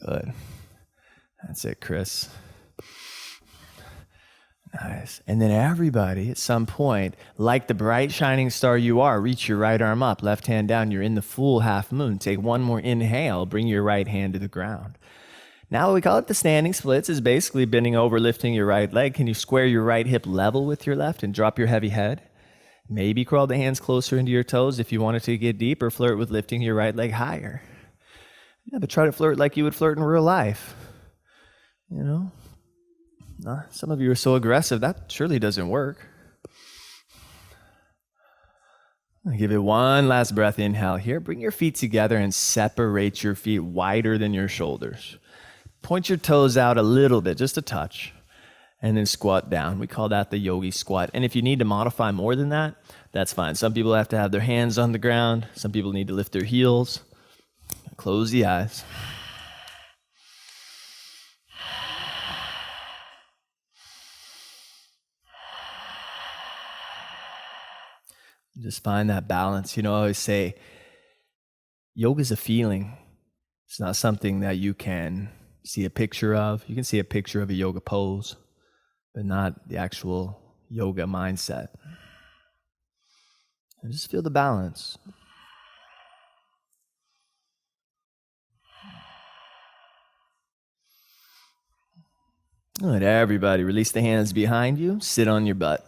Good. That's it, Chris. Nice. And then everybody at some point, like the bright shining star you are, reach your right arm up, left hand down. You're in the full half moon. Take one more inhale. Bring your right hand to the ground. Now we call it the standing splits. Is basically bending over, lifting your right leg. Can you square your right hip level with your left and drop your heavy head? Maybe crawl the hands closer into your toes if you wanted to get deeper. Flirt with lifting your right leg higher. Yeah, but try to flirt like you would flirt in real life. Some of you are so aggressive, that surely doesn't work. Give it one last breath. Inhale here. Bring your feet together and separate your feet wider than your shoulders. Point your toes out a little bit, just a touch. and then squat down. We call that the yogi squat. And if you need to modify more than that, that's fine. Some people have to have their hands on the ground. Some people need to lift their heels. Close the eyes. Just find that balance. I always say yoga is a feeling. It's not something that you can see a picture of. You can see a picture of a yoga pose, but not the actual yoga mindset. And just feel the balance. All right, everybody, release the hands behind you. Sit on your butt.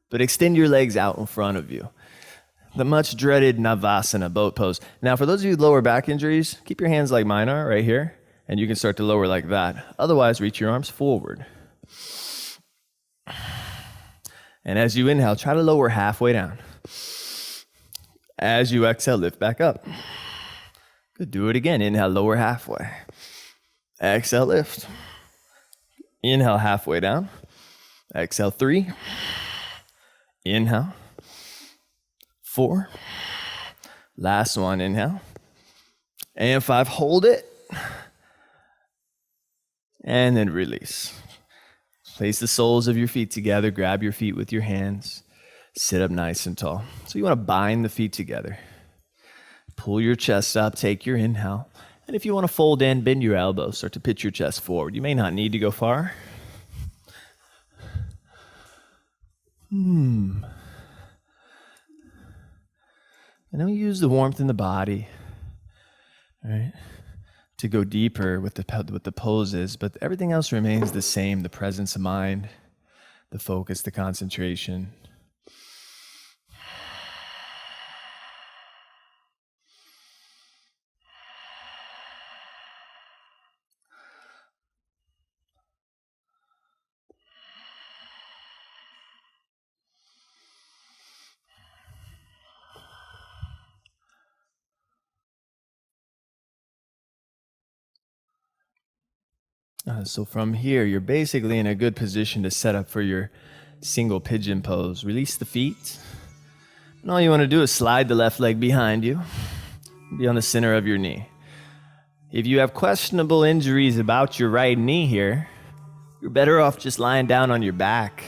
But extend your legs out in front of you. The much dreaded Navasana, boat pose. Now, for those of you with lower back injuries, keep your hands like mine are right here, and you can start to lower like that. Otherwise, reach your arms forward. And as you inhale, try to lower halfway down. As you exhale, lift back up. Good, do it again. Inhale, lower halfway. Exhale, lift. Inhale, halfway down. Exhale, 3. Inhale. 4. Last one, inhale. And 5, hold it. And then release. Place the soles of your feet together. Grab your feet with your hands. Sit up nice and tall. So you want to bind the feet together. Pull your chest up. Take your inhale. And if you want to fold in, bend your elbows. Start to pitch your chest forward. You may not need to go far. And then we use the warmth in the body, right, to go deeper with the poses, but everything else remains the same. The presence of mind, the focus, the concentration. So from here, you're basically in a good position to set up for your single pigeon pose. Release the feet. And all you want to do is slide the left leg behind you. Be on the center of your knee. If you have questionable injuries about your right knee here, you're better off just lying down on your back.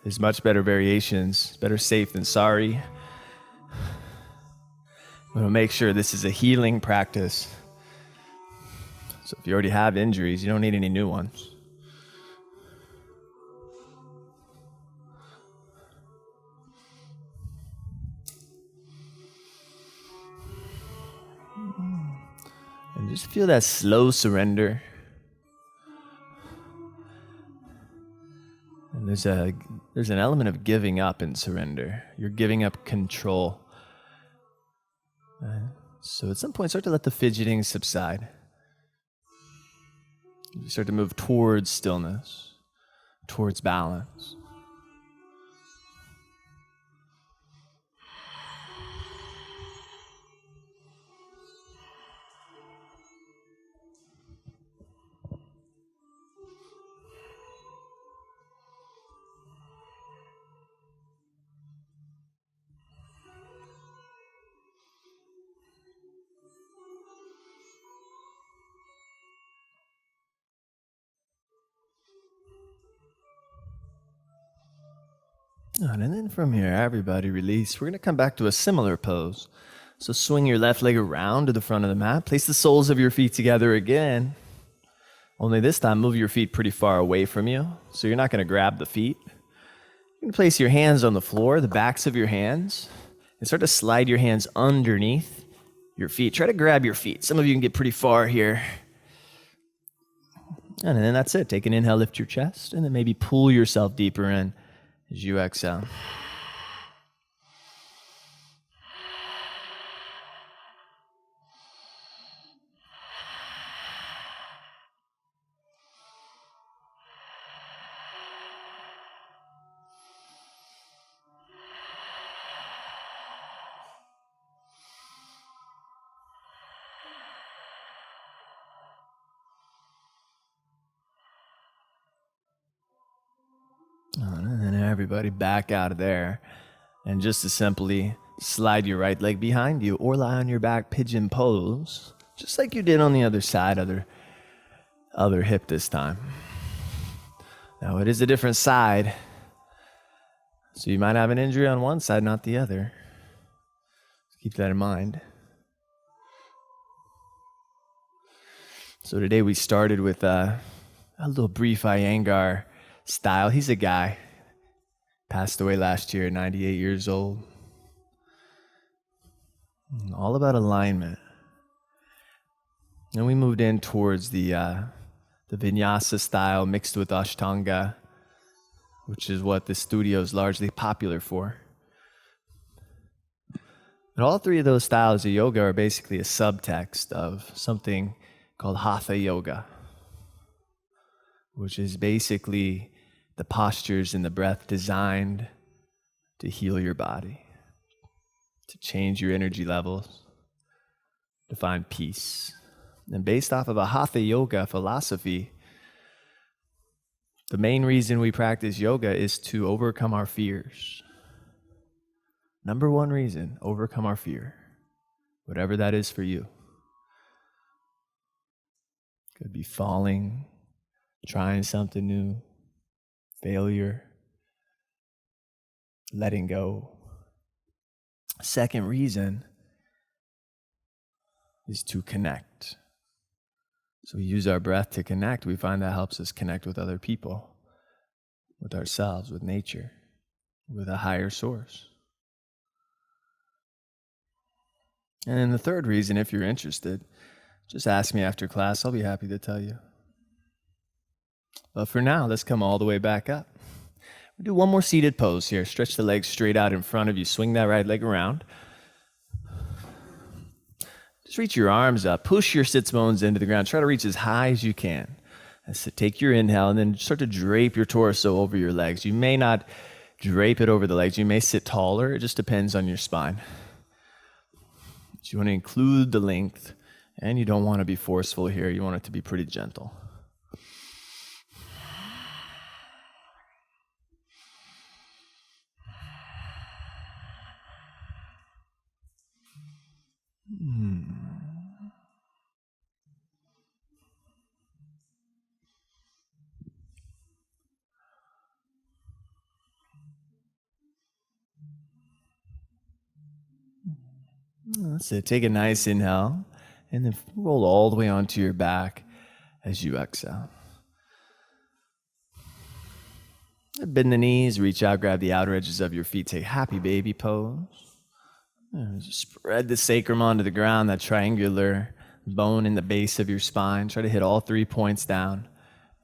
There's much better variations. Better safe than sorry. I'm going to make sure this is a healing practice. So if you already have injuries, you don't need any new ones. And just feel that slow surrender. And there's an element of giving up in surrender. You're giving up control. So at some point, start to let the fidgeting subside. You start to move towards stillness, towards balance. And then from here, everybody release. We're going to come back to a similar pose. So swing your left leg around to the front of the mat. Place the soles of your feet together again. Only this time, move your feet pretty far away from you. So you're not going to grab the feet. You're going to place your hands on the floor, the backs of your hands, and start to slide your hands underneath your feet. Try to grab your feet. Some of you can get pretty far here. And then that's it. Take an inhale, lift your chest, and then maybe pull yourself deeper in as you exhale. everybody, back out of there. And just to simply slide your right leg behind you or lie on your back, pigeon pose, just like you did on the other side, other hip this time. Now it is a different side, so you might have an injury on one side, not the other. Keep that in mind. So today we started with a little brief Iyengar style. He's a guy, passed away last year, 98 years old. All about alignment. And we moved in towards the Vinyasa style mixed with Ashtanga, which is what the studio is largely popular for. And all three of those styles of yoga are basically a subtext of something called Hatha Yoga, which is basically the postures and the breath designed to heal your body, to change your energy levels, to find peace. And based off of a Hatha Yoga philosophy, the main reason we practice yoga is to overcome our fears. Number one reason, overcome our fear, whatever that is for you. Could be falling, trying something new, failure, letting go. Second reason is to connect. So we use our breath to connect. We find that helps us connect with other people, with ourselves, with nature, with a higher source. And then the third reason, if you're interested, just ask me after class. I'll be happy to tell you. But for now, let's come all the way back up. We'll do one more seated pose here. Stretch the legs straight out in front of you. Swing that right leg around. Just reach your arms up. Push your sits bones into the ground. Try to reach as high as you can. So take your inhale and then start to drape your torso over your legs. You may not drape it over the legs. You may sit taller. It just depends on your spine. But you want to include the length, and you don't want to be forceful here. You want it to be pretty gentle. That's it. Take a nice inhale and then roll all the way onto your back as you exhale. Bend the knees, reach out, grab the outer edges of your feet. Take happy baby pose. Just spread the sacrum onto the ground, that triangular bone in the base of your spine. Try to hit all 3 points down.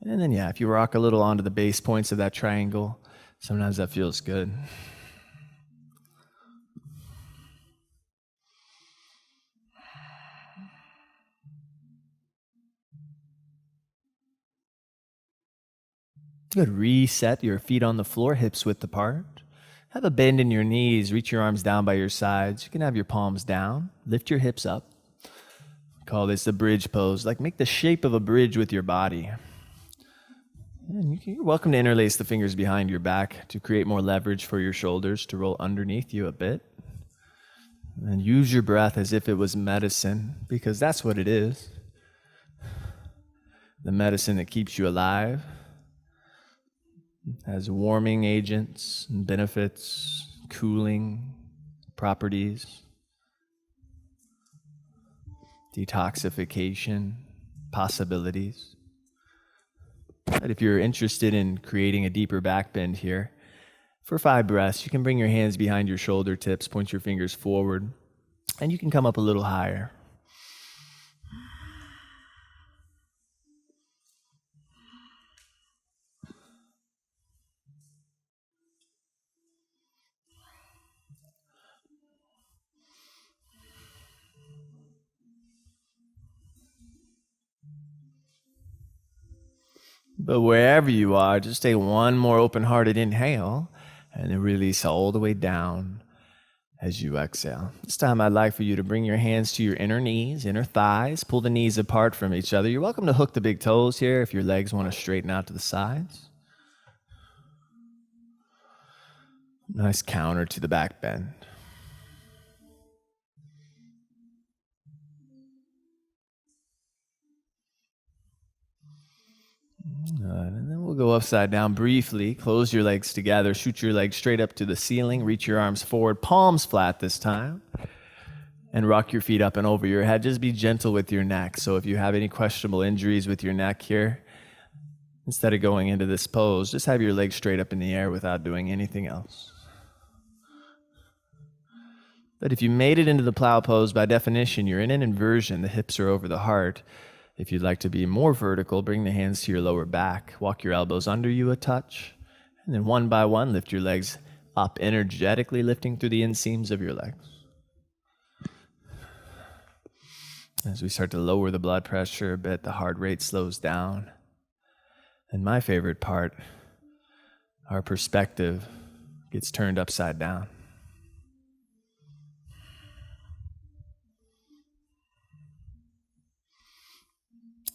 And then, if you rock a little onto the base points of that triangle, sometimes that feels good. Good. Reset your feet on the floor, hips width apart. Have a bend in your knees. Reach your arms down by your sides. You can have your palms down. Lift your hips up. Call this the bridge pose. Like make the shape of a bridge with your body. And you're welcome to interlace the fingers behind your back to create more leverage for your shoulders to roll underneath you a bit. And use your breath as if it was medicine, because that's what it is. The medicine that keeps you alive. Has warming agents and benefits, cooling properties, detoxification possibilities. But if you're interested in creating a deeper back bend here, for 5 breaths, you can bring your hands behind your shoulder tips, point your fingers forward, and you can come up a little higher. But wherever you are, just take one more open-hearted inhale and then release all the way down as you exhale. This time I'd like for you to bring your hands to your inner knees, inner thighs, pull the knees apart from each other. You're welcome to hook the big toes here if your legs want to straighten out to the sides. Nice counter to the back bend. And then we'll go upside down briefly. Close your legs together. Shoot your legs straight up to the ceiling. Reach your arms forward. Palms flat this time. And rock your feet up and over your head. Just be gentle with your neck. So if you have any questionable injuries with your neck here, instead of going into this pose, just have your legs straight up in the air without doing anything else. But if you made it into the plow pose, by definition, you're in an inversion. The hips are over the heart. If you'd like to be more vertical, bring the hands to your lower back. Walk your elbows under you a touch. And then one by one, lift your legs up, energetically lifting through the inseams of your legs. As we start to lower the blood pressure a bit, the heart rate slows down. And my favorite part, our perspective gets turned upside down.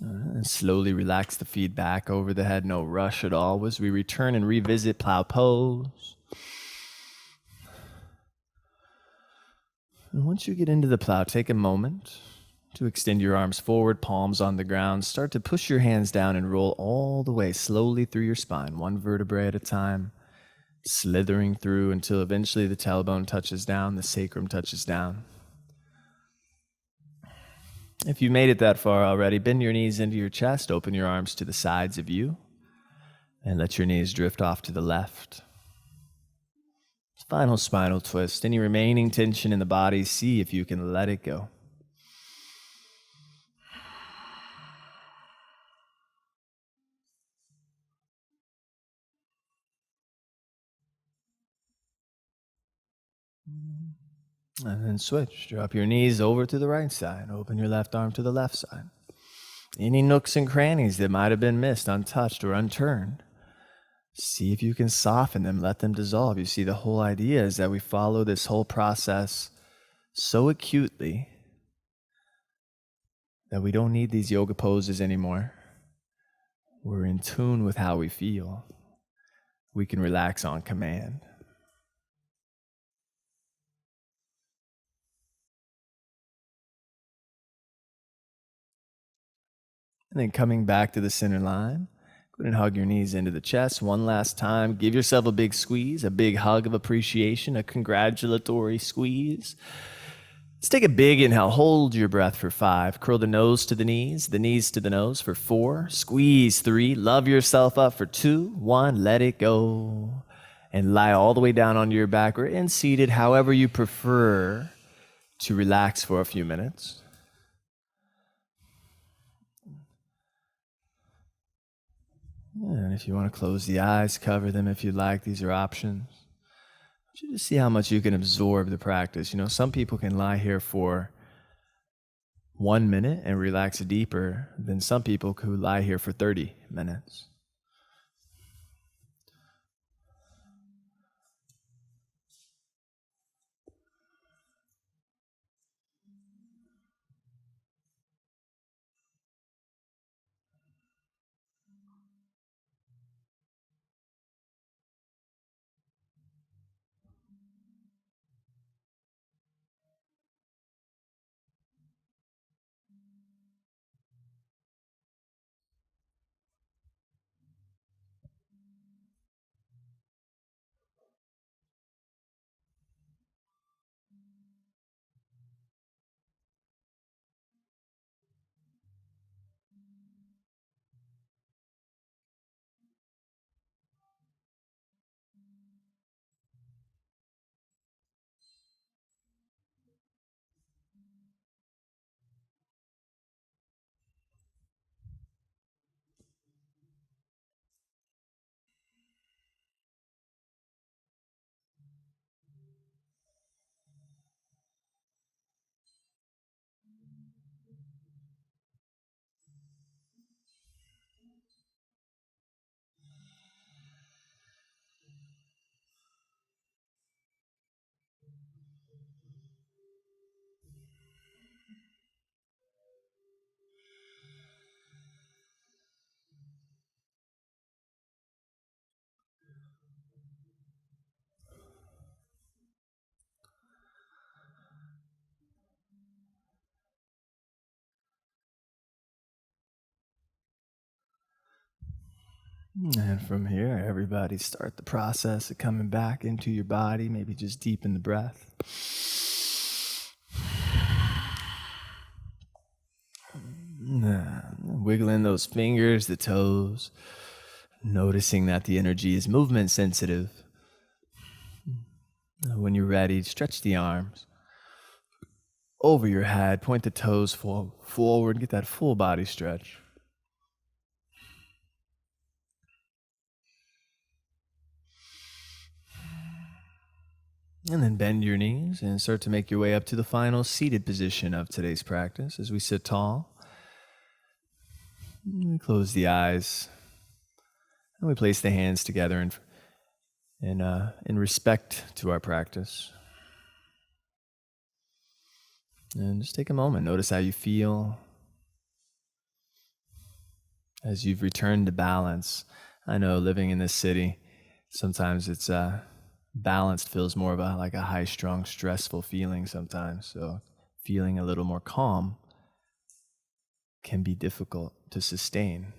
And slowly relax the feet back over the head, no rush at all, as we return and revisit plow pose. And once you get into the plow, take a moment to extend your arms forward, palms on the ground. Start to push your hands down and roll all the way slowly through your spine, one vertebrae at a time, slithering through until eventually the tailbone touches down, the sacrum touches down. If you made it that far already, bend your knees into your chest, open your arms to the sides of you, and let your knees drift off to the left. Final spinal twist. Any remaining tension in the body, see if you can let it go. And then switch. Drop your knees over to the right side. Open your left arm to the left side. Any nooks and crannies that might have been missed, untouched, or unturned, see if you can soften them, let them dissolve. You see, the whole idea is that we follow this whole process so acutely that we don't need these yoga poses anymore. We're in tune with how we feel. We can relax on command. And then coming back to the center line, go ahead and hug your knees into the chest one last time. Give yourself a big squeeze, a big hug of appreciation, a congratulatory squeeze. Let's take a big inhale. Hold your breath for 5. Curl the nose to the knees to the nose for 4. Squeeze 3. Love yourself up for 2. 1. Let it go. And lie all the way down onto your back or in seated, however you prefer to relax for a few minutes. And if you want to close the eyes, cover them if you'd like. These are options. You just see how much you can absorb the practice. You know, some people can lie here for 1 minute and relax deeper than some people who lie here for 30 minutes. And from here, everybody start the process of coming back into your body, maybe just deepen the breath. Wiggling those fingers, the toes, noticing that the energy is movement sensitive. When you're ready, stretch the arms over your head, point the toes forward, get that full body stretch. And then bend your knees and start to make your way up to the final seated position of today's practice as we sit tall. We close the eyes and we place the hands together in respect to our practice. And just take a moment, notice how you feel as you've returned to balance. I know living in this city, sometimes it's balanced feels more of like a high-strung, stressful feeling sometimes. So feeling a little more calm can be difficult to sustain.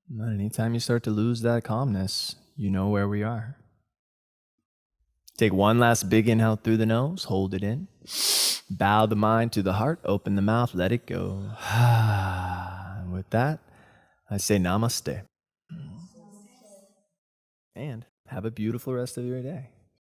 But anytime you start to lose that calmness, you know where we are. Take one last big inhale through the nose, hold it in. Bow the mind to the heart, open the mouth, let it go. And with that, I say namaste. And have a beautiful rest of your day.